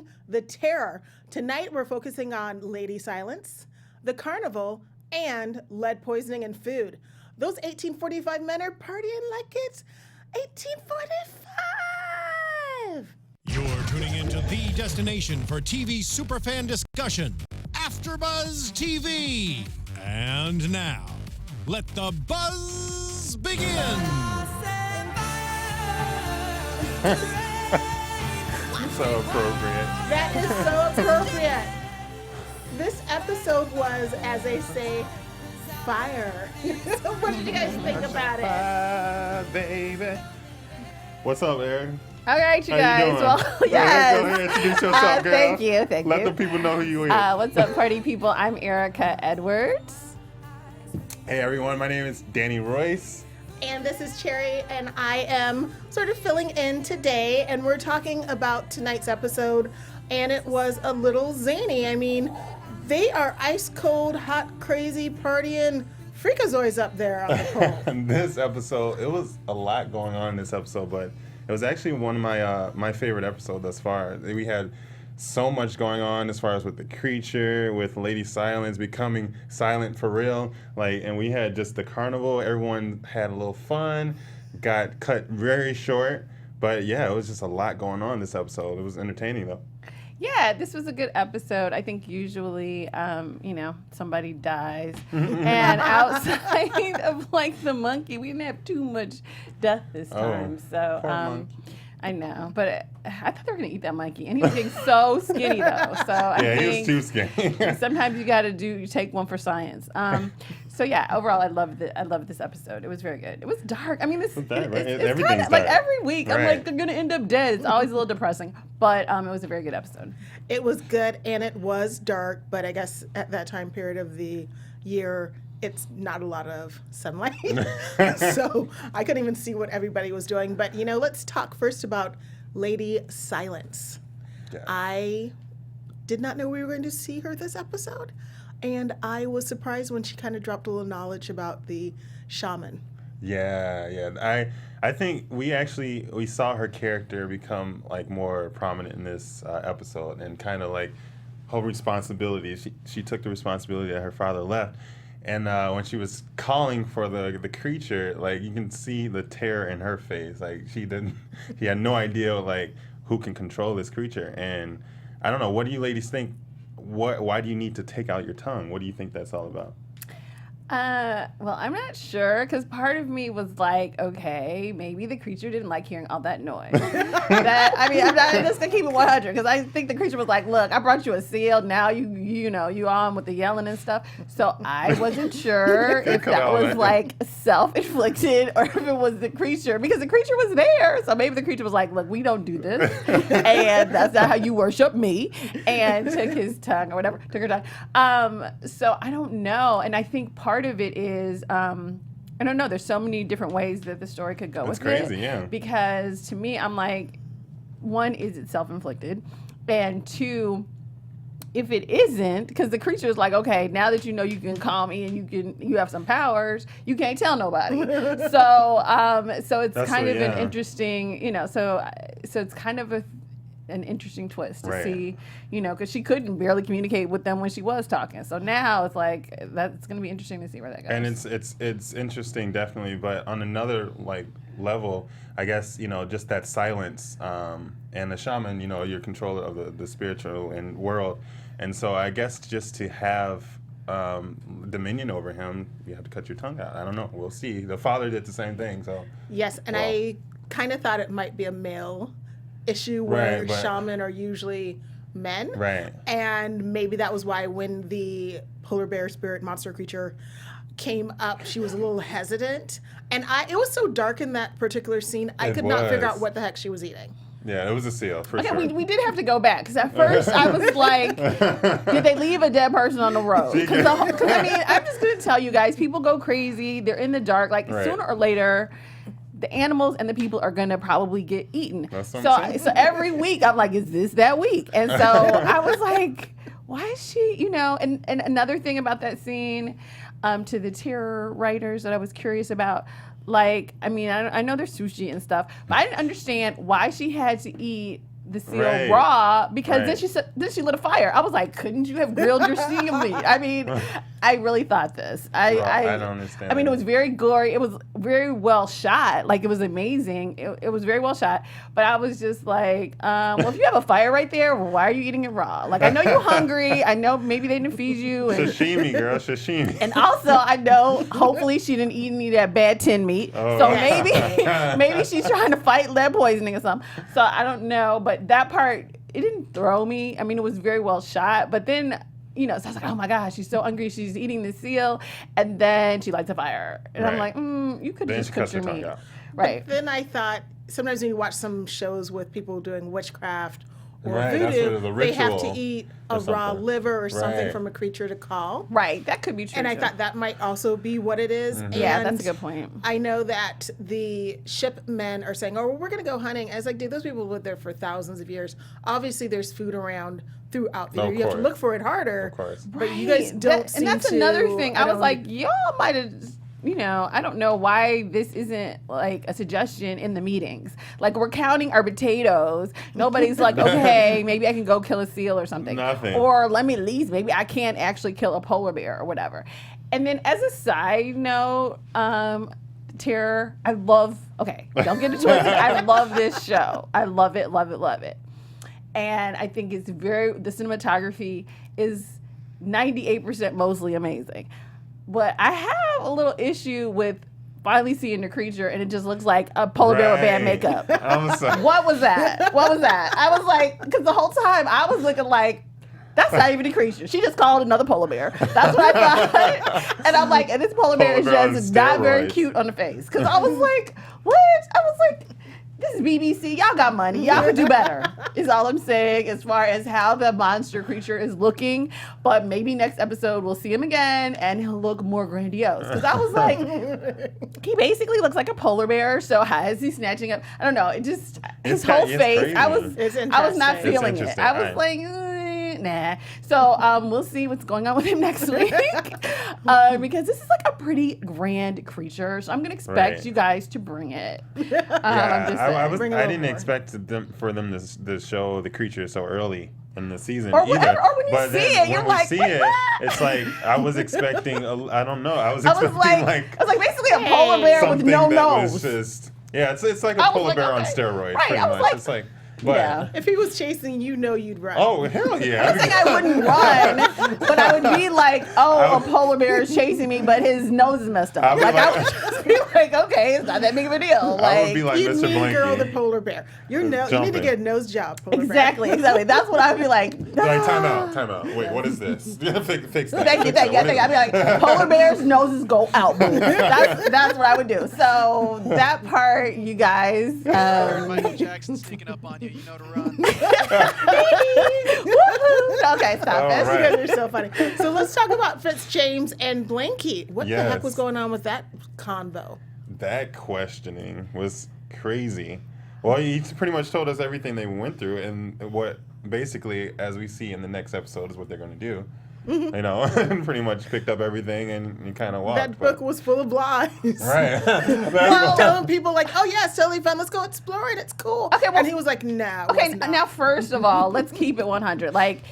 fighting the terror. Tonight we're focusing on Lady Silence, the carnival, and lead poisoning and food. Those 1845 men are partying like it's 1845. You're tuning into the destination for TV superfan discussion, AfterBuzz TV. And now, let the buzz begin. So appropriate. That is so appropriate. This episode was, as they say, fire. So what did you guys think about it? Baby. What's up, Erin? All right, you How guys. you doing? Well, yes. Go ahead, introduce yourself, girl. Thank you. Let the people know who you are. What's up, party people? I'm Erika Edwards. Hey, everyone. My name is Danny Royce. And this is Cherry, and I am sort of filling in today, and we're talking about tonight's episode, and it was a little zany. I mean, they are ice cold, hot, crazy, partying freakazoids up there on the pole. This episode, it was a lot going on in this episode, but it was actually one of my favorite episodes thus far. We had so much going on as far as with the creature, with Lady Silence becoming silent for real, and we had just the carnival. Everyone had a little fun, got cut very short, but yeah, it was just a lot going on this episode. It was entertaining though. Yeah, this was a good episode. I think usually, somebody dies. And outside of, the monkey, we didn't have too much death this time. So, poor monkey. I know. But I thought they were going to eat that monkey. And he was getting so skinny, though. So I think he was too skinny. sometimes you got to take one for science. So yeah, overall, I loved this episode. It was very good. It was dark. I mean, it's kind of like every week. Right. I'm like, they're gonna end up dead. It's always a little depressing, but it was a very good episode. It was good, and it was dark, but I guess at that time period of the year, it's not a lot of sunlight. So I couldn't even see what everybody was doing. But, let's talk first about Lady Silence. Yeah. I did not know we were going to see her this episode. And I was surprised when she kind of dropped a little knowledge about the shaman. Yeah. I think we saw her character become more prominent in this episode, and kind of her responsibility. She took the responsibility that her father left, and when she was calling for the creature, you can see the terror in her face. She had no idea who can control this creature. And I don't know. What do you ladies think? Why do you need to take out your tongue? What do you think that's all about? Well, I'm not sure, because part of me was like, okay, maybe the creature didn't like hearing all that noise. I'm just gonna keep it 100, because I think the creature was like, look, I brought you a seal, now you on with the yelling and stuff. So I wasn't sure if that was self-inflicted or if it was the creature, because the creature was there. So maybe the creature was like, look, we don't do this, and that's not how you worship me, and took his tongue or whatever, took her tongue. So I don't know, and I think part of it is, I don't know, there's so many different ways that the story could go with it. That's crazy, yeah. Because to me, I'm like, one, is it self-inflicted? And two, if it isn't, because the creature is like, okay, now that you can call me and you have some powers, you can't tell nobody. So it's kind of an interesting, so it's kind of an interesting twist to see, because she couldn't barely communicate with them when she was talking. So now it's that's going to be interesting to see where that goes. And it's interesting, definitely. But on another level, I guess just that silence and the shaman, you're controller of the spiritual and world, and so I guess just to have dominion over him, you have to cut your tongue out. I don't know. We'll see. The father did the same thing. So yes, and I kind of thought it might be a male issue where shaman are usually men. Right. And maybe that was why when the polar bear spirit monster creature came up, she was a little hesitant. And it was so dark in that particular scene, I could not figure out what the heck she was eating. Yeah, it was a seal, for sure. We did have to go back, because at first I was like, did they leave a dead person on the road? Because I'm just going to tell you guys, people go crazy. They're in the dark. Sooner or later, the animals and the people are going to probably get eaten. So every week I'm like, is this that week? And so I was like, why is she, and another thing about that scene, to the terror writers that I was curious about, I know there's sushi and stuff, but I didn't understand why she had to eat the seal raw because then she lit a fire. I was like, couldn't you have grilled your seal meat? I mean, I really thought this. I don't understand. I mean, it was very gory. It was very well shot. Like, it was amazing. It was very well shot. But I was just like, well, if you have a fire right there, why are you eating it raw? Like, I know you're hungry. I know maybe they didn't feed you. And, sashimi, girl, sashimi. And also, I know hopefully she didn't eat any of that bad tin meat. Oh. So maybe she's trying to fight lead poisoning or something. So I don't know. But that part, it didn't throw me. I mean, it was very well shot. But then, so I was like, oh my gosh, she's so hungry. She's eating the seal. And then she lights a fire. And I'm like, you could just cook your meat. Right. But then I thought, sometimes when you watch some shows with people doing witchcraft or that's voodoo, they have to eat a raw liver or something from a creature to call. Right, that could be true. And I thought that might also be what it is. Mm-hmm. Yeah, that's a good point. I know that the ship men are saying, we're going to go hunting. I was like, dude, those people lived there for thousands of years. Obviously, there's food around throughout the year. You have to look for it harder. Of course. But you guys don't seem to. And that's another thing. I was like, y'all might have... I don't know why this isn't like a suggestion in the meetings. Like, we're counting our potatoes. Nobody's like, okay, maybe I can go kill a seal or something. Nothing. Or let me at least, maybe I can't actually kill a polar bear or whatever. And then as a side note, Terror, don't get it twisted. I love this show. I love it, love it, love it. And I think the cinematography is 98% mostly amazing. But I have a little issue with finally seeing the creature, and it just looks like a polar bear with bad makeup. What was that? I was like, because the whole time I was looking like, that's not even a creature. She just called another polar bear. That's what I thought. And I'm like, and this polar bear is just not very cute on the face. Because I was like, what? I was like, this is BBC. Y'all got money. Y'all could do better, is all I'm saying, as far as how the monster creature is looking. But maybe next episode we'll see him again and he'll look more grandiose. Because I was like, he basically looks like a polar bear. So how is he snatching up? I don't know. It just, his whole face, crazy. I was not feeling it. I was like, nah. So we'll see what's going on with him next week. Because this is like a pretty grand creature. So I'm going to expect you guys to bring it. I didn't expect for them to show the creature so early in the season or either. Or when you see it, you're like, it's like I was expecting. I don't know. I was expecting like basically a polar bear with no nose. Was just, it's like a polar bear on steroids. Right, pretty much. Like, it's like. But if he was chasing you'd run. Oh, hell yeah. I think I wouldn't run, but I would be like, a polar bear is chasing me, but his nose is messed up. I would just be like, okay, it's not that big of a deal. I would be like you Mr. mean Blanky. Girl, the polar bear. You need to get a nose job, polar exactly. That's what I'd be like. Like, time out. Wait, what is this? Fix that. Thank you. I'd be like, polar bears' noses go out, boo. That's what I would do. So that part, you guys. Michael Jackson's sneaking up on you. You know to run. Okay, stop it. You guys are so funny. So let's talk about Fitzjames and Blanky. What the heck was going on with that convo? That questioning was crazy. Well, he pretty much told us everything they went through, and what basically, as we see in the next episode, is what they're going to do. And pretty much picked up everything and kind of walked. That book was full of lies. Right. Telling people like, oh yeah, it's totally fun. Let's go explore it. It's cool. Okay, and he was like, nah. Okay, now first of all, let's keep it 100. Like,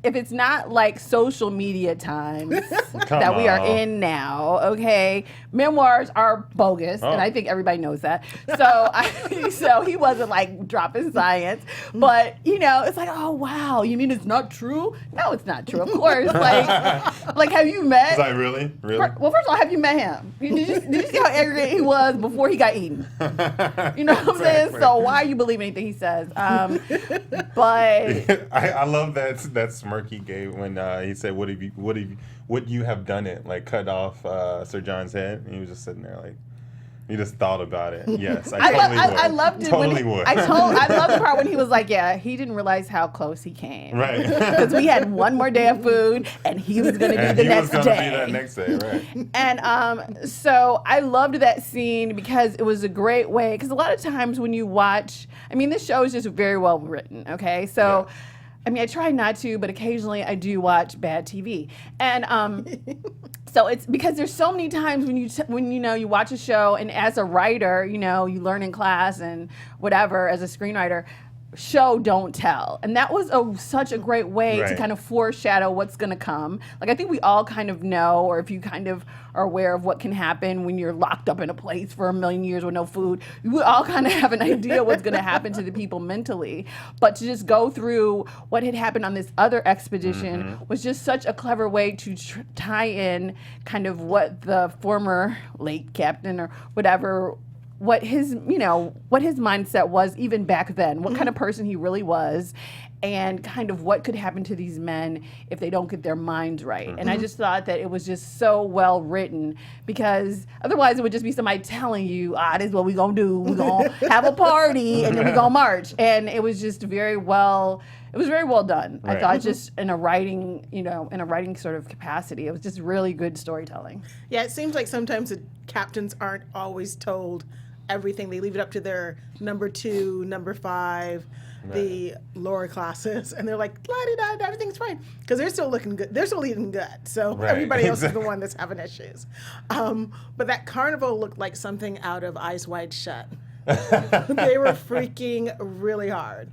if it's not like social media times that we are in now, okay, memoirs are bogus, and I think everybody knows that. So he wasn't like dropping science, but it's like, oh wow, you mean it's not true? No, it's not true. Of course, like have you met? Is that really? Well, first of all, have you met him? Did you see how angry he was before he got eaten? You know what I'm saying? So why are you believing anything he says? But I love that smirk he gave when he said, would you have done it? Like cut off Sir John's head? And he was just sitting there like, he just thought about it. Yes, I totally would. I loved it. Totally would. I love the part when he was like, yeah, he didn't realize how close he came. Right. Because we had one more day of food, and he was going to be the next day. He was going to be that next day, right. And so I loved that scene because it was a great way. Because a lot of times when you watch, this show is just very well written, okay? So... Yeah. I try not to, but occasionally I do watch bad TV. And so it's because there's so many times when you watch a show, and as a writer, you learn in class and whatever as a screenwriter, show don't tell, and that was such a great way to Right. kind of foreshadow what's going to come. Like, I think we all kind of know, or if you kind of are aware of what can happen when you're locked up in a place for 1,000,000 years with no food, we all kind of have an idea what's going to happen to the people mentally. But to just go through what had happened on this other expedition was just such a clever way to tie in kind of what the former late captain or whatever, what his mindset was even back then, what kind of person he really was, and kind of what could happen to these men if they don't get their minds right. And I just thought that it was just so well written, because otherwise it would just be somebody telling you, this is what we're going to do. We're going to have a party and then we're going to march. And it was just very well done. Right. I thought, just in a writing sort of capacity. It was just really good storytelling. Yeah, it seems like sometimes the captains aren't always told everything. They leave it up to their number 2, number 5, the lower classes, and they're like, la-di-da, everything's fine, because they're still looking good. They're still eating good. So Right, everybody else is exactly. the one that's having issues. But that carnival looked like something out of Eyes Wide Shut. They were freaking really hard.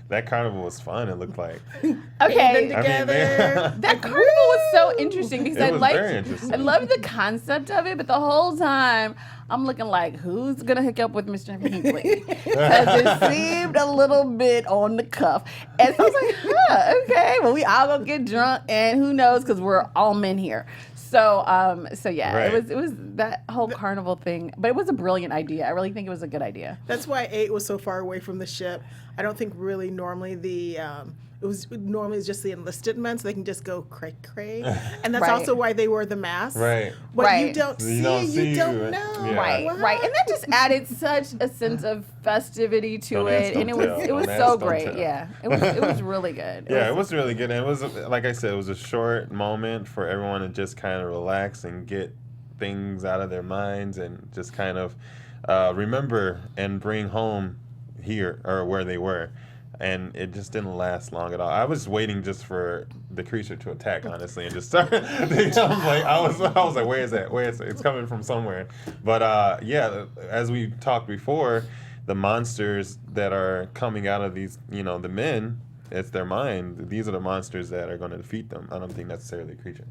That carnival was fun, it looked like. Okay. Bathing together. That carnival was so interesting because It was very interesting. I loved the concept of it, but the whole time I'm looking like, who's gonna hook up with Mr. Hinckley? Because it seemed a little bit on the cuff, and so I was like, okay, well, we all gonna get drunk, and who knows, because we're all men here. So yeah, Right. it was that whole carnival thing, but it was a brilliant idea. I really think it was a good idea. That's why 8 was so far away from the ship. I don't think really normally it's just the enlisted men, so they can just go cray cray, and that's Right. also why they wore the mask. Right. What you Right. don't You see, don't you see, don't right. know. Yeah. Right, What right, and that just added such a sense of festivity to Don't ask, it, and don't it tell. was Don't so ask, don't great. tell. Yeah, it was really good. Yeah, it was really good. And it was, like I said, it was a short moment for everyone to just kind of relax and get things out of their minds and just kind of remember and bring home here, or where they were. And it just didn't last long at all. I was waiting just for the creature to attack, honestly, and just start. I was like, where is that? Where is it? It's coming from somewhere. But yeah, as we talked before, the monsters that are coming out of these, the men, it's their mind. These are the monsters that are going to defeat them. I don't think necessarily the creature.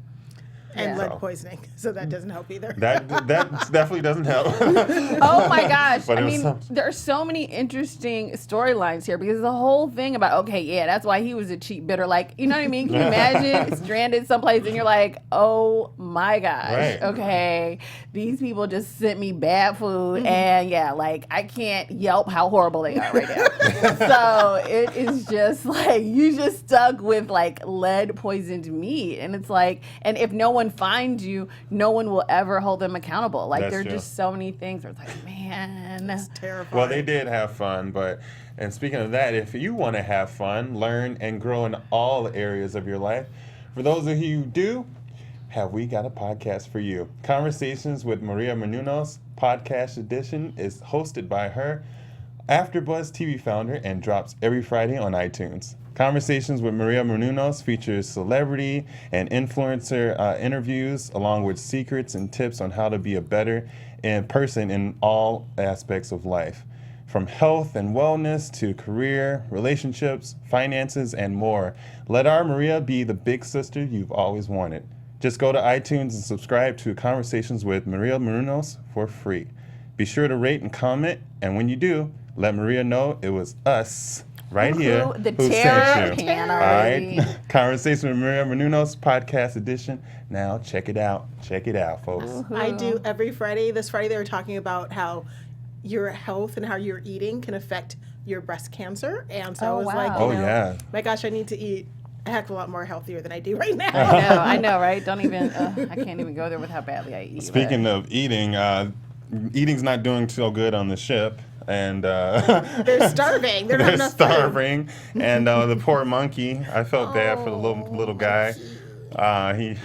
And Yeah. lead poisoning, so that doesn't help either. That definitely doesn't help. Oh my gosh. But I it was mean, some- there are so many interesting storylines here, because the whole thing about, okay, yeah, that's why he was a cheap bidder. Like, you know what I mean? Can you imagine stranded someplace and you're like, oh my gosh, Right. okay, these people just sent me bad food, and yeah, like, I can't Yelp how horrible they are right now. So it is just like, you just stuck with like lead poisoned meat. And it's like, and if no one finds you, no one will ever hold them accountable. Like, That's there are true. just so many things where it's like, man. Terrifying. Well, they did have fun, and speaking of that, if you want to have fun, learn, and grow in all areas of your life, for those of you who do, have we got a podcast for you. Conversations with Maria Menounos, podcast edition, is hosted by her, AfterBuzz TV founder, and drops every Friday on iTunes. Conversations with Maria Menounos features celebrity and influencer interviews, along with secrets and tips on how to be a better person in all aspects of life, from health and wellness to career, relationships, finances, and more. Let our Maria be the big sister you've always wanted. Just go to iTunes and subscribe to Conversations with Maria Menounos for free. Be sure to rate and comment, and when you do, let Maria know it was us right here The who terror sent you. can All already. right, Conversation with Maria Menounos, podcast edition. Now check it out. Check it out, folks. I do every Friday. This Friday they were talking about how your health and how you're eating can affect your breast cancer. And so I Oh, was wow. like, Oh, yeah. my gosh, I need to eat a heck of a lot more healthier than I do right now. I know, right? Don't even, I can't even go there with how badly I eat. Speaking of eating, eating's not doing so good on the ship. And They're starving. They're not they're enough food. starving. And the poor monkey, I felt bad for the little guy. He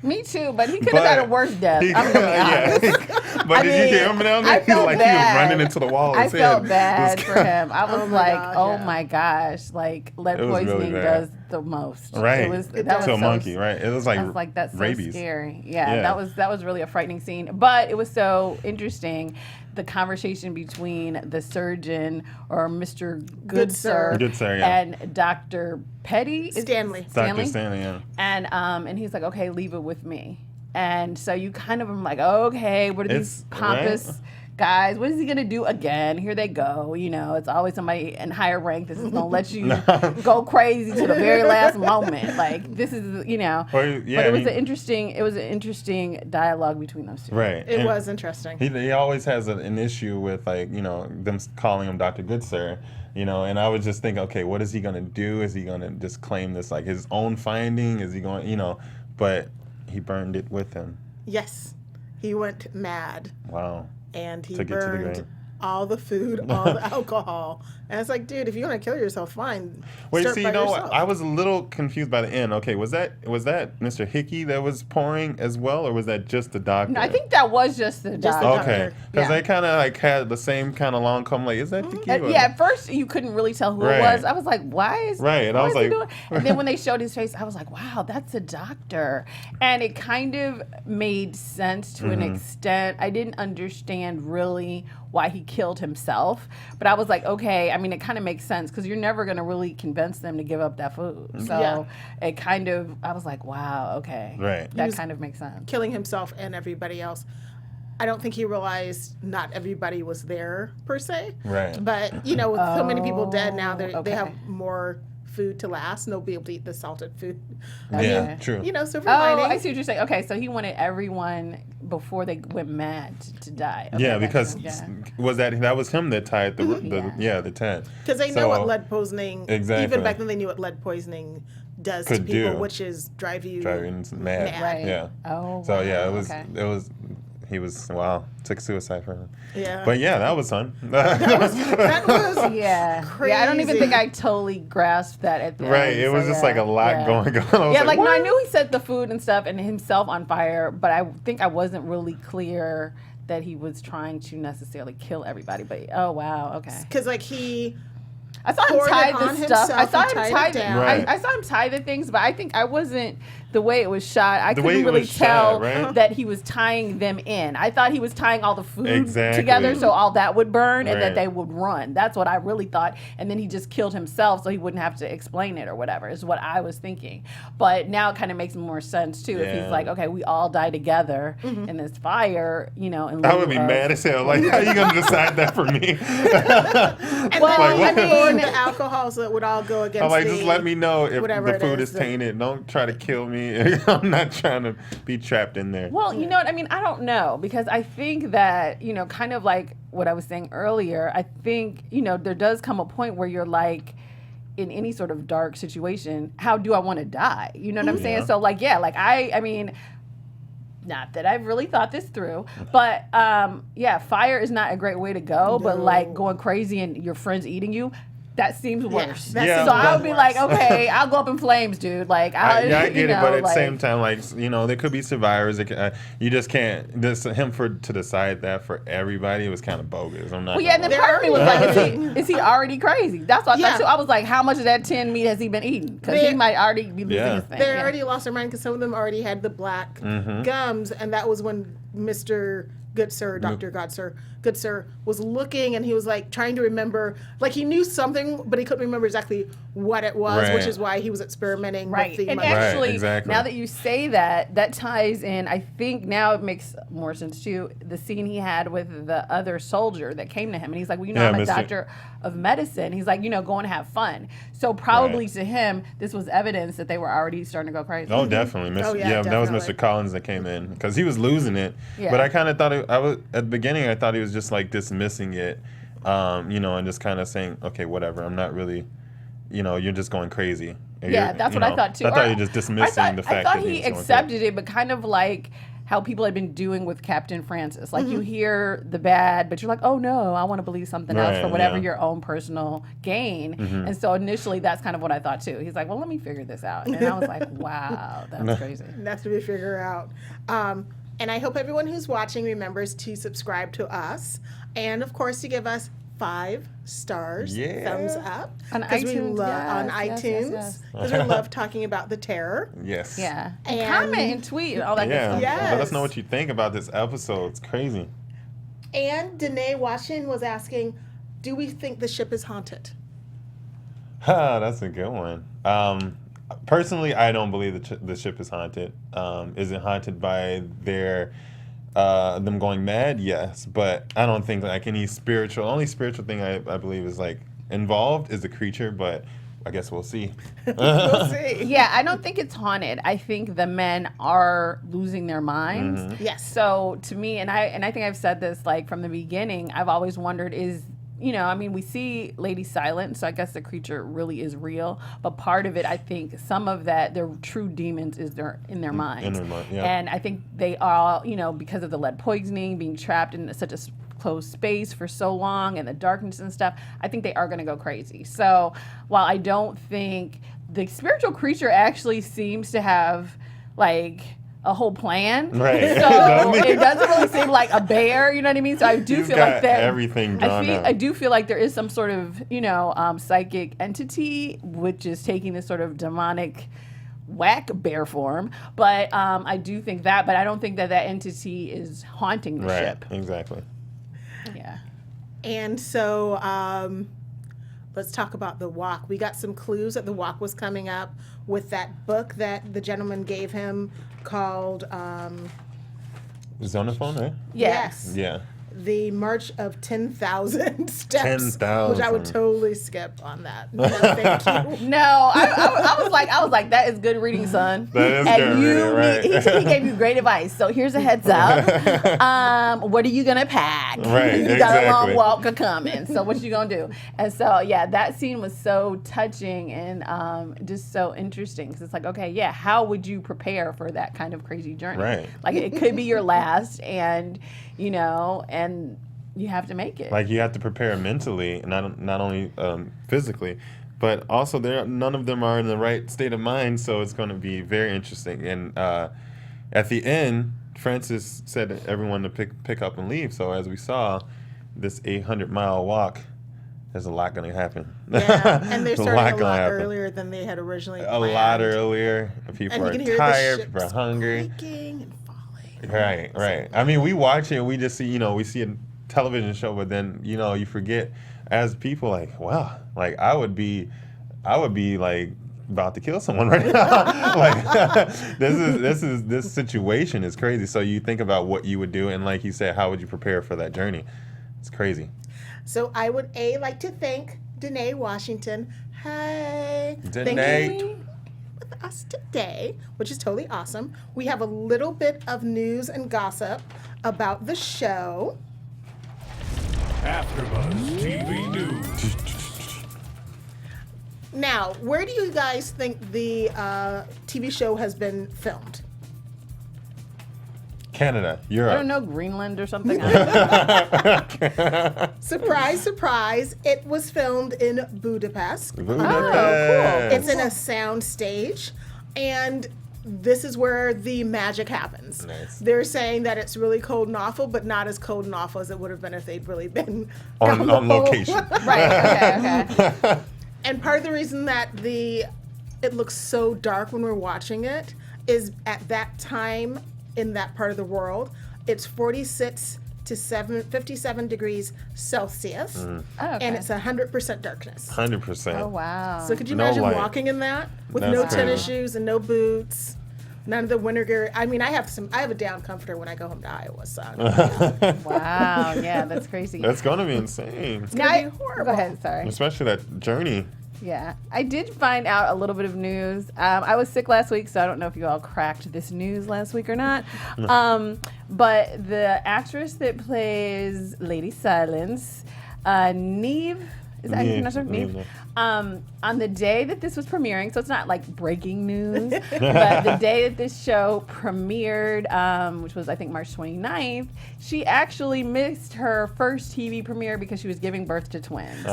Me too, but he could have had a worse death. I'm gonna be honest. But did you hear him down there? I felt He was bad. running into the wall. I His felt head bad was- for him. I was Oh my like, gosh, oh yeah. my gosh, like lead It was really poisoning bad. does the most. Right. It was It that does. was to a so monkey, right? It was like, I was like, that's so rabies. scary. Yeah, Yeah. that was really a frightening scene. But it was so interesting, the conversation between the surgeon or Mr. Good Sir, Good Sir, yeah. and Dr. Petty Stanley. Dr. Stanley, yeah. and he's like, okay, leave it with me. And so you kind of am like, okay, what are these It's- pompous right? guys? What is he gonna do again? Here they go. You know, it's always somebody in higher rank that's just gonna let you go crazy to the very last moment. Like this is, you know. Well, yeah, but it I was mean- an interesting dialogue between those two. Right. It And was interesting. He always has an issue with, like, you know, them calling him Dr. Good Sir, you know, and I was just thinking, okay, what is he going to do? Is he going to just claim this, like, his own finding? Is he going, you know, but he burned it with him. Yes. He went mad Wow. and he Took it to the burned grave. all the food, all the alcohol. And it's like, dude, if you want to kill yourself, fine. Wait, Start see, by you know what? yourself. I was a little confused by the end. Okay, was that Mr. Hickey that was pouring as well, or was that just the doctor? No, I think that was just the Just the doctor. Okay, doctor. because Yeah. they kind of like had the same kind of long come. Like, is that Hickey? or- Yeah, at first you couldn't really tell who Right. it was. I was like, why is Right, and I why was is he like- doing? And then when they showed his face, I was like, wow, that's a doctor. And it kind of made sense to Mm-hmm. an extent. I didn't understand really why he killed himself, but I was like, okay, I mean, it kind of makes sense because you're never going to really convince them to give up that food. So Yeah. it kind of, I was like, wow, okay. Right. He That was- kind of makes sense. Killing himself and everybody else. I don't think he realized not everybody was there per se. Right. But, you know, with so many people dead now, they okay. have more food to last. And they'll be able to eat the salted food. Yeah, true. You know, silver Oh, lining. I see what you're saying. Okay, so he wanted everyone before they went mad to die. Okay, Yeah, gotcha. because Yeah. that was him that tied the Yeah. the tent. Because they know what lead poisoning, Exactly. even back then they knew what lead poisoning does to Could people, do. which is drive you driving mad. Mad. Yeah. Oh. So yeah, wow, it was okay. he was wow, took suicide for him. Yeah. But yeah, that was fun. that was Yeah. Yeah, I don't even think crazy. I totally grasped that at the Right, end. it was so just yeah, like a lot yeah. going on. I was Yeah, like no, I what? knew he set the food and stuff and himself on fire, but I think I wasn't really clear that he was trying to necessarily kill everybody. But oh wow, okay. because like he I saw him poured tie it the on stuff. I himself saw and him tied tie it the. down. Right. I saw him tie the things, but I think I wasn't the way it was shot. I The way couldn't it really was shot, tell right? that he was tying them in. I thought he was tying all the food Exactly. together so all that would burn and that Right. they would run. That's what I really thought. And then he just killed himself so he wouldn't have to explain it or whatever. Is what I was thinking. But now it kind of makes more sense too. If Yeah. he's like, okay, we all die together in this fire, you know. In I lieu would be of- mad as hell. Like, how you gonna decide that for me? and Well, then Like, he what? poured the alcohol so it would all go against I'm like, the, just let me know if whatever the it food is is that- tainted. Don't try to kill me. I'm not trying to be trapped in there. Well, you know what I mean? I don't know because I think that, you know, kind of like what I was saying earlier, I think, you know, there does come a point where you're like, in any sort of dark situation, how do I want to die? You know what I'm saying? Yeah. So like, yeah, like I mean, not that I've really thought this through, but yeah, fire is not a great way to go, but like No. going crazy and your friends eating you, that seems worse. that Yeah, seems So I would be worse. like, okay, I'll go up in flames, dude. Like, I I get it, but at the like, same time, like, you know, there could be survivors. It you just can't. This to decide that for everybody, it was kind of bogus. I'm not. Well, yeah, and then gonna part of me was They're like, is he already crazy? That's what I Yeah. thought too. I was like, how much of that tin meat has he been eating? Because They- he might already be losing Yeah. his thing. They yeah. already lost their mind because some of them already had the black Mm-hmm. gums, and that was when Mr. Good Sir, Dr. Good Sir was looking, and he was like trying to remember, like he knew something, but he couldn't remember exactly what it was, which Right. is why he was experimenting Right. with the And money. actually, exactly. now that you say that, that ties in, I think now it makes more sense too, the scene he had with the other soldier that came to him. And he's like, well, you know, Yeah, I'm a Mr. doctor of medicine. He's like, you know, go and have fun. So probably Right. to him, this was evidence that they were already starting to go crazy. Oh, definitely. Oh, yeah, yeah, that was definitely. Mr. Collins that came in because he was losing it. Yeah. But I kind of thought I was at the beginning. I thought he was just like dismissing it, you know, and just kind of saying, okay, whatever. I'm not really, you know, you're just going crazy. And Yeah, you're- that's you what I know, thought too. I thought Or- you were just I dismissing thought- the fact I thought that he was going accepted it, but kind of like how people had been doing with Captain Francis. Like you hear the bad, but you're like, oh no, I want to believe something else for Right, whatever yeah. your own personal gain. And so initially, that's kind of what I thought too. He's like, well, let me figure this out, and I was like, wow, that's crazy. That's to be figured out. And I hope everyone who's watching remembers to subscribe to us. And, of course, to give us 5 stars, Yeah. thumbs up. On 'cause we iTunes, on yes, iTunes. yes. Because we love talking about the terror. Yes. Yeah. And And- comment and tweet and all that Yeah. good stuff. Yes. Let us know what you think about this episode. It's crazy. And Danae Washington was asking, do we think the ship is haunted? That's a good one. Personally, I don't believe the ship is haunted. Is it haunted by them going mad? Yes, but I don't think like any spiritual. Only spiritual thing I believe is like involved is the creature, but I guess we'll see. We'll see. Yeah, I don't think it's haunted. I think the men are losing their minds. Mm-hmm. Yes. So to me, and I think I've said this like from the beginning, I've always wondered we see Lady Silent, so I guess the creature really is real. But part of it, I think, some of that, their true demons is in their minds. In their mind, yeah. And I think they all, because of the lead poisoning, being trapped in such a closed space for so long and the darkness and stuff, I think they are going to go crazy. So while I don't think the spiritual creature actually seems to have, like, a whole plan. Right. So it doesn't really seem like a bear, you know what I mean? So I do He's feel got like that. everything drawn out. I do feel like there is some sort of, psychic entity which is taking this sort of demonic whack bear form. But I do think that, but I don't think that entity is haunting the Right. ship. Exactly. Yeah. And so let's talk about the walk. We got some clues that the walk was coming up with that book that the gentleman gave him called Zonophone, right? Yes. Yeah. The March of 10,000 Steps. 10,000. Which I would totally skip on that. No, thank you. No, I was like, that is good reading, son. That is and good reading, right. he gave you great advice. So here's a heads up. What are you gonna pack? Right, You got a long exactly. walk coming. So what you gonna do? And so yeah, that scene was so touching and just so interesting because it's like, okay, yeah, how would you prepare for that kind of crazy journey? Right. Like it could be your last, and and you have to make it. Like you have to prepare mentally, not only physically, but also none of them are in the right state of mind. So it's going to be very interesting. And at the end, Francis said everyone to pick up and leave. So as we saw, this 800-mile walk, there's a lot going to happen. Yeah, and they're There's starting a lot gonna happen. earlier than they had originally A planned. lot earlier. People And you are can hear tired. the People are ships hungry. creaking and falling. Right. I mean, we watch it and we just see, we see a television show, but then, you forget as people like, wow, like I would be like about to kill someone right now. Like this situation is crazy. So you think about what you would do and like you said, how would you prepare for that journey? It's crazy. So I would like to thank Danae Washington. Hey. Danae. Thank you with us today, which is totally awesome. We have a little bit of news and gossip about the show. AfterBuzz TV News. Now, where do you guys think the TV show has been filmed? Canada, I Europe. don't know, Greenland or something. Surprise, surprise. It was filmed in Budapest. Budapest. It's in a sound stage, and this is where the magic happens. Nice. They're saying that it's really cold and awful, but not as cold and awful as it would have been if they'd really been on down the hole. location. Right. Okay. And part of the reason that it looks so dark when we're watching it is at that time in that part of the world, it's 46 to 57 degrees Celsius, Oh, okay. and it's 100% darkness. 100%. Oh wow. So could you No imagine light. walking in that with That's no crazy. tennis shoes and no boots, none of the winter gear? I mean, I have a down comforter when I go home to Iowa, so Wow. Yeah, that's crazy. That's going to be insane. gonna be horrible. Go ahead. Sorry. Especially that journey. Yeah, I did find out a little bit of news. I was sick last week, so I don't know if you all cracked this news last week or not. But the actress that plays Lady Silence, Neve Is that how you pronounce her? Neve. Neve. On the day that this was premiering, so it's not like breaking news, but the day that this show premiered, which was I think March 29th, she actually missed her first TV premiere because she was giving birth to twins. So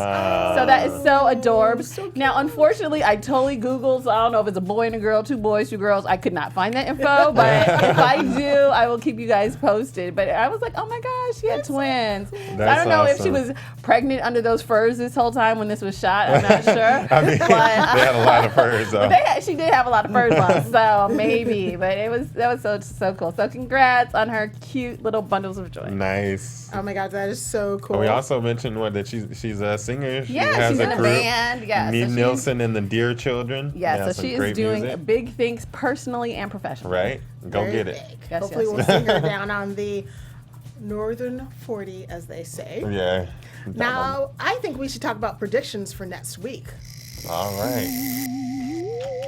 that is so adorable. So Now, unfortunately, I totally Googled, so I don't know if it's a boy and a girl, 2 boys, 2 girls. I could not find that info, but if I do, I will keep you guys posted. But I was like, oh my gosh, she had twins. So I don't know if she was pregnant under those furs this whole time when this was shot. I'm not sure. I mean, they had a lot of furs, though. She did have a lot of furs on, so maybe. But that was so cool. So congrats on her cute little bundles of joy. Nice. Oh my God, that is so cool. And we also mentioned that she's a singer. She Yeah, has she's in a group. band. Yeah, Neve so Nielsen and the Dear Children. Yeah, They have so some she great is doing music. big things personally and professionally. Right? Go Very get it. big. Yes, Hopefully yes. we'll see her down on the Northern 40, as they say. Yeah. Now, I think we should talk about predictions for next week. All right.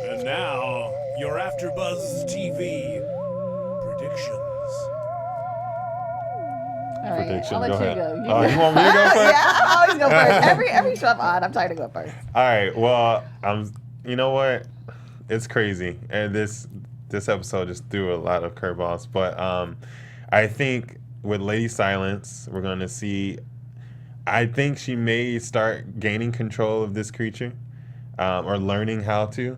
And now, your AfterBuzz TV predictions. All right, Prediction, I'll let go you ahead. go. Oh, you want me to go first? Yeah, I always go first. Every show I'm on, I'm trying to go first. All right. Well, you know what? It's crazy, and this episode just threw a lot of curveballs. But I think with Lady Silence, we're going to see. I think she may start gaining control of this creature, or learning how to,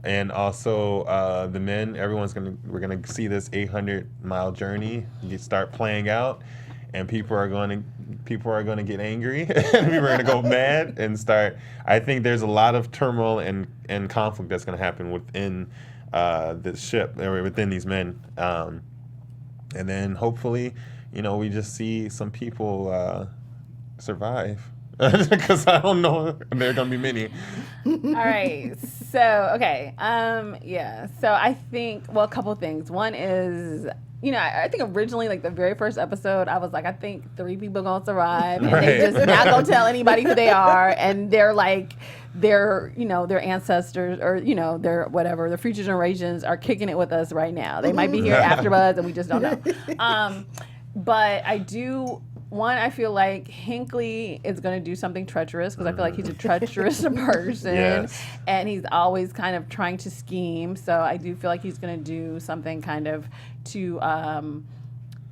and also the men. We're gonna see this 800-mile journey start playing out, and people are going to get angry, and people are going to go mad and start. I think there's a lot of turmoil and conflict that's going to happen within this ship, or within these men, and then hopefully, we just see some people survive, because I don't know there are going to be many. All right. So, okay. Yeah. So I think, a couple of things. One is, I think originally, like the very first episode, I was like, I think 3 people gonna survive, and they Right. just not gonna tell anybody who they are, and they're like, their ancestors, or their future generations are kicking it with us right now. They might be here after us, and we just don't know. But I do. One, I feel like Hinckley is going to do something treacherous, because I feel like he's a treacherous person, Yes. and he's always kind of trying to scheme. So I do feel like he's going to do something kind of to,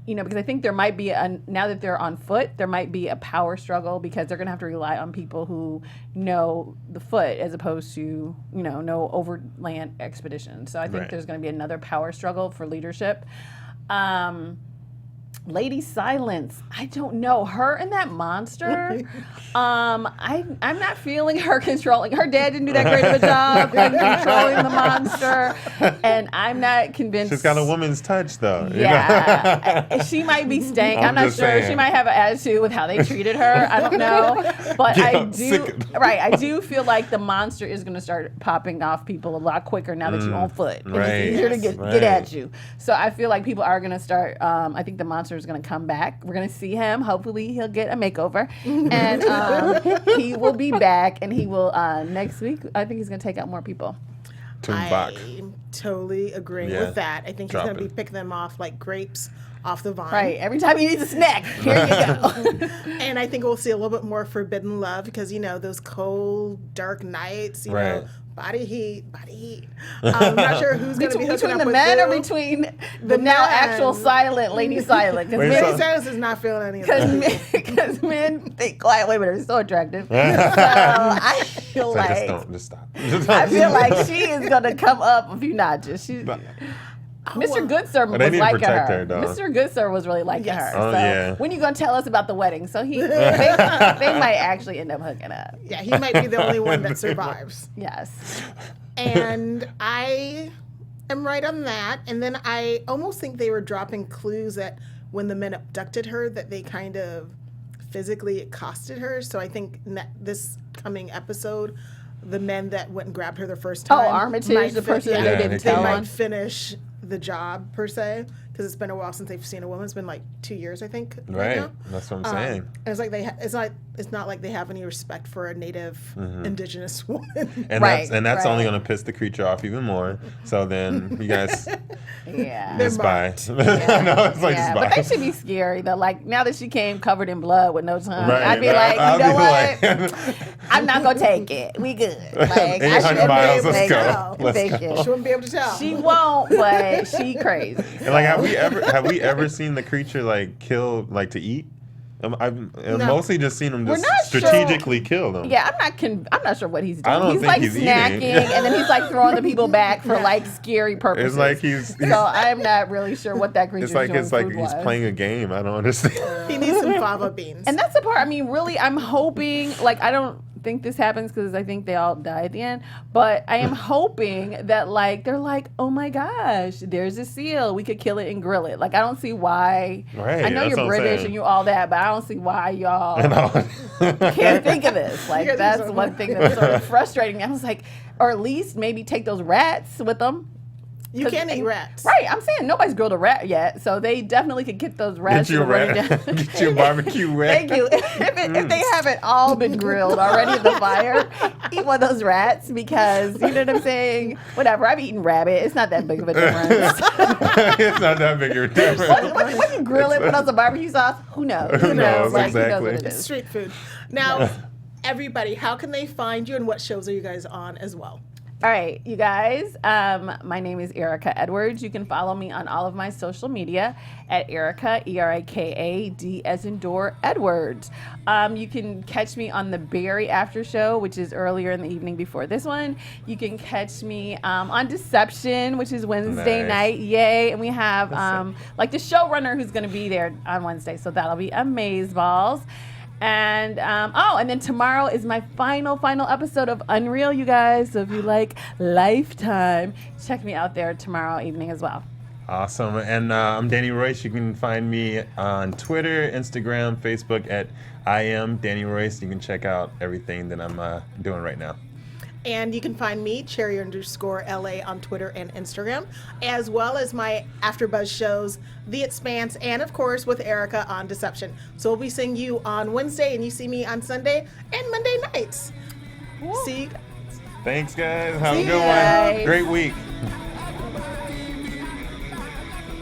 because I think there might be, now that they're on foot, there might be a power struggle, because they're going to have to rely on people who know the foot as opposed to, no overland expedition. So I think Right. there's going to be another power struggle for leadership. Lady Silence, I don't know. Her and that monster, I'm not feeling her controlling. Her dad didn't do that great of a job in controlling the monster, and I'm not convinced. She's got a woman's touch, though. Yeah, she might be stank. I'm not just sure. saying. She might have an attitude with how they treated her. I don't know, but Yeah, I sick do. of- Right, I do feel like the monster is going to start popping off people a lot quicker now that you're on foot. And right, it's easier to get right. at you. So I feel like people are going to start. I think the monster is going to come back. We're going to see him. Hopefully, he'll get a makeover, and he will be back. And he will next week. I think he's going to take out more people. Tumbak. I'm totally agreeing Yeah. with that. I think he's Drop going to be it. picking them off like grapes off the vine. Right. Every time he needs a snack, here you go. And I think we'll see a little bit more forbidden love, because, those cold, dark nights, Right. Body heat. I'm not sure who's going to be hooking Between up the with men, or who. between the now men. actual silent Lady Silent? Wait, Mary so- Cyrus is not feeling any of that. Because men think, wait a minute, it's so attractive. So I feel So like just stop. I feel like she is gonna come up a few notches. Mr. Goodsir But they was need to liking protect her. her, though. Mr. Goodsir was really liking Yes. her. Oh, So yeah. when you gonna tell us about the wedding? So they might actually end up hooking up. Yeah, he might be the only one that survives. Yes. And I am right on that. And then I almost think they were dropping clues that when the men abducted her, that they kind of physically accosted her. So I think this coming episode, the men that went and grabbed her the first time. Armitage, might the fi- person that yeah, they didn't they tell might on. finish the job, per se. because it's been a while since they've seen a woman. It's been like 2 years, I think. Right. now. That's what I'm saying. And it's like it's not like they have any respect for a native indigenous woman. And Right, that's only right. going to piss the creature off even more. So then you guys Yeah. just bye. marked. No, it's like Yeah, just but bye. they should be scary though. Like now that she came covered in blood with no tongue, Right, I'd be right. like, I'll you know be what? like- I'm not gonna take it. We good. Like I 800 shouldn't miles, be let's able go. to Let's take go. it. She wouldn't be able to tell. She won't, but she crazy. And like, have we ever seen the creature like kill like to eat? I've mostly just seen him We're just not sure. strategically kill them. Yeah, I'm not sure what he's doing. I don't He's think like he's snacking, eating. and then he's like throwing the people back for like scary purposes. It's like he's So I'm not really sure what that creature's doing. it's like he's food-wise. playing a game. I don't understand. He needs some fava beans. And that's the part. I mean, really, I'm hoping. Like, I don't think this happens because I think they all die at the end. But I am hoping that like they're like, oh my gosh, there's a seal. We could kill it and grill it. Like, I don't see why. Right, I know that's you're what I'm British saying. and you all that, but I don't see why y'all I know. can't think of this. Like, Yeah, that's these are- one thing that's sort of frustrating. I was like, or at least maybe take those rats with them. you can't eat rats. Right, I'm saying nobody's grilled a rat yet, so they definitely could get those rats. Get you a that are running rat. down. Get you a barbecue rat. Thank you. If they haven't all been grilled already in the fire, eat one of those rats because you know what I'm saying. Whatever. I've eaten rabbit. It's not that big of a difference. It's not that big of a difference. Once you grill it, put on some barbecue sauce. Who knows? Who knows, Like, who knows exactly. what it It's is. street food. Now, everybody, how can they find you and what shows are you guys on as well? All right, you guys. My name is Erika Edwards. You can follow me on all of my social media at Erika, ERIKA, as in door, Edwards. You can catch me on the Barry After Show, which is earlier in the evening before this one. You can catch me on Deception, which is Wednesday Nice. night. Yay! And we have like the showrunner who's going to be there on Wednesday, so that'll be amazeballs. And and then tomorrow is my final episode of Unreal, you guys. So if you like Lifetime, check me out there tomorrow evening as well. Awesome. And I'm Danny Royce. You can find me on Twitter, Instagram, Facebook at I am Danny Royce. You can check out everything that I'm doing right now. And you can find me, Cherry_LA, on Twitter and Instagram, as well as my AfterBuzz shows, The Expanse, and of course with Erika on Deception. So we'll be seeing you on Wednesday, and you see me on Sunday and Monday nights. See you. Thanks, guys. Have a See good ya. one. Great week.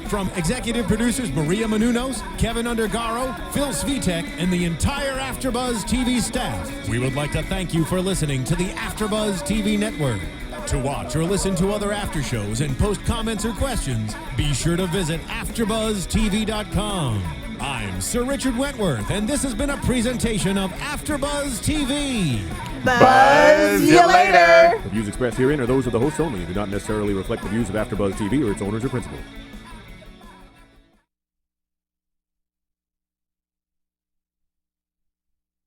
From executive producers Maria Menounos, Keven Undergaro, Phil Svitek, and the entire AfterBuzz TV staff, we would like to thank you for listening to the AfterBuzz TV network. To watch or listen to other after shows and post comments or questions, be sure to visit AfterBuzzTV.com. I'm Sir Richard Wentworth, and this has been a presentation of AfterBuzz TV. Buzz you later. The views expressed herein are those of the hosts only and do not necessarily reflect the views of AfterBuzz TV or its owners or principals.